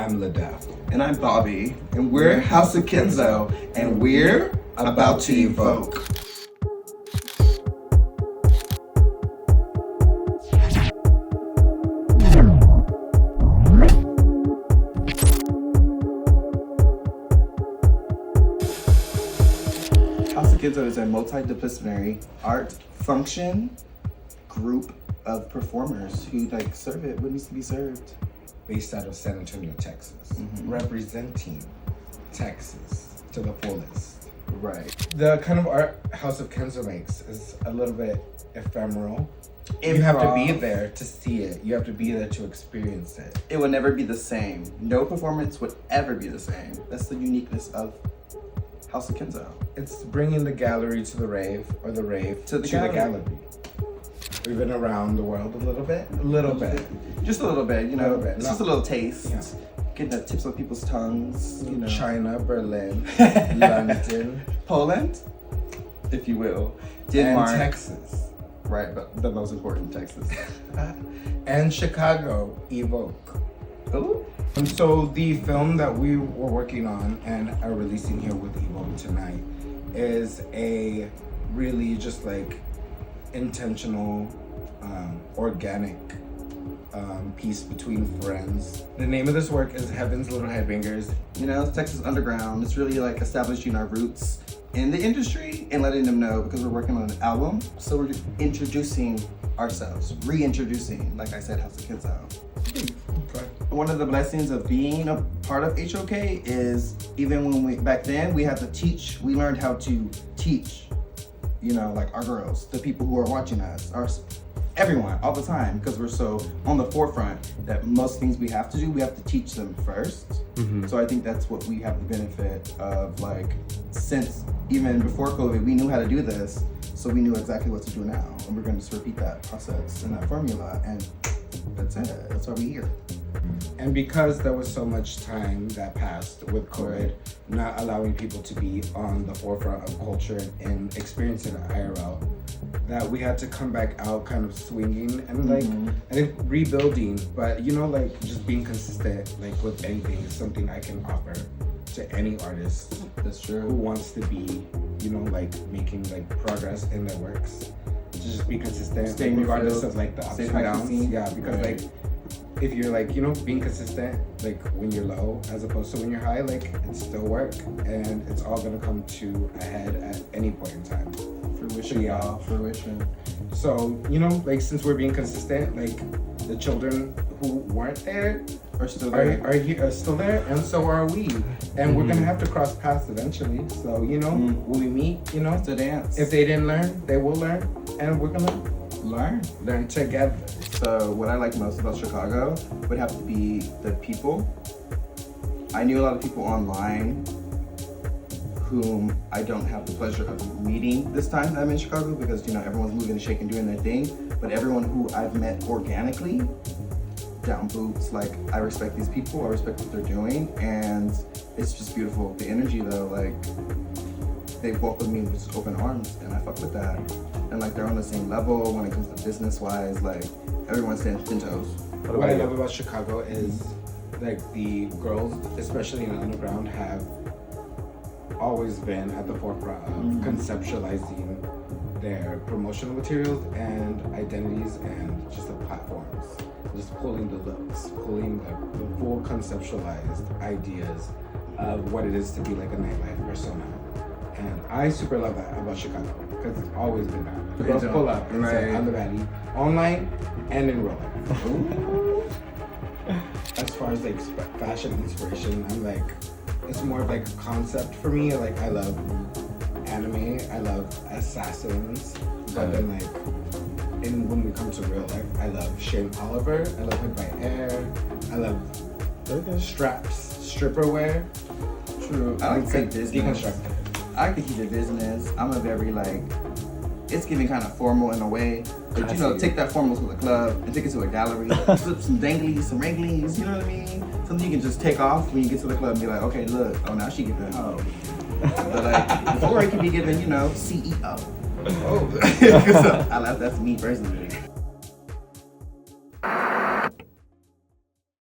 I'm Ledef. And I'm Bobby. And we're House of Kenzo. And we're about to evoke. House of Kenzo is a multidisciplinary art function group of performers who serve it what needs to be served. Based out of San Antonio, Texas. Representing Texas to the fullest. Right. The kind of art House of Kenzo makes is a little bit ephemeral. You have to be there to see it. You have to be there to experience it. It will never be the same. No performance would ever be the same. That's the uniqueness of House of Kenzo. It's bringing the gallery to the rave, or the rave to the gallery. We've been around the world a little bit. Just a little bit, you know. It's just a little taste. Yeah. Getting the tips of people's tongues, you know. China, Berlin, London. Poland, if you will. Denmark. And Texas. Right, but the most important, Texas. And Chicago, Evoke. Ooh. And so the film that we were working on and are releasing here with Evoke tonight is a really just intentional, organic piece between friends. The name of this work is Heaven's Little Headbangers. You know, it's Texas Underground. It's really establishing our roots in the industry and letting them know, because we're working on an album. So we're introducing ourselves, reintroducing, like I said, House of Kenzo. Okay. One of the blessings of being a part of HOK is even when back then we had to teach, we learned how to teach, you know, our girls, the people who are watching us, everyone, all the time, because we're so on the forefront that most things we have to do, we have to teach them first. So I think that's what we have the benefit of, since even before COVID, we knew how to do this, so we knew exactly what to do now. And we're going to just repeat that process and that formula, and that's it. That's why we're here. And because there was so much time that passed with COVID, not allowing people to be on the forefront of culture and experiencing it IRL, that we had to come back out kind of swinging and I think rebuilding, but just being consistent with anything is something I can offer to any artist. That's true. Who wants to be, making progress in their works. To just be consistent, regardless of the ups and downs. Yeah, because if you're being consistent when you're low as opposed to when you're high, it's still work, and it's all gonna come to a head at any point in time. Fruition, y'all. Fruition. So since we're being consistent, the children who weren't there are still there. Are still there, and so are we. And we're gonna have to cross paths eventually. So when we meet, it's a dance. If they didn't learn, they will learn, and we're gonna learn together. So what I like most about Chicago would have to be the people. I knew a lot of people online whom I don't have the pleasure of meeting this time that I'm in Chicago, because everyone's moving and shaking, doing their thing. But everyone who I've met organically, down boots, I respect these people, I respect what they're doing, and it's just beautiful. The energy though, they welcome me with open arms, and I fuck with that. And they're on the same level when it comes to business wise, everyone stands 10 toes. What I love about Chicago is the girls, especially in the underground, have always been at the forefront of conceptualizing their promotional materials and identities and just the platforms. Just pulling the looks, pulling the full conceptualized ideas of what it is to be a nightlife persona. And I super love that about Chicago, because it's always been that. The girls pull up and say, I'm the baddie, online and in real life. As far as fashion inspiration, I'm it's more of a concept for me. I love anime, I love assassins, but then when we come to real life, I love Shane Oliver, I love Hood by Air, I love straps, stripper wear. True. I like to say business. Deconstructed. I like to keep it business. I'm a very it's giving kind of formal in a way. But take that formal to the club and take it to a gallery. Slip some danglies, some wranglies, you know what I mean? Something you can just take off when you get to the club and be okay, look, oh, now she giving hoe. But before it can be given, CEO. Oh. So, I love, that's me personally.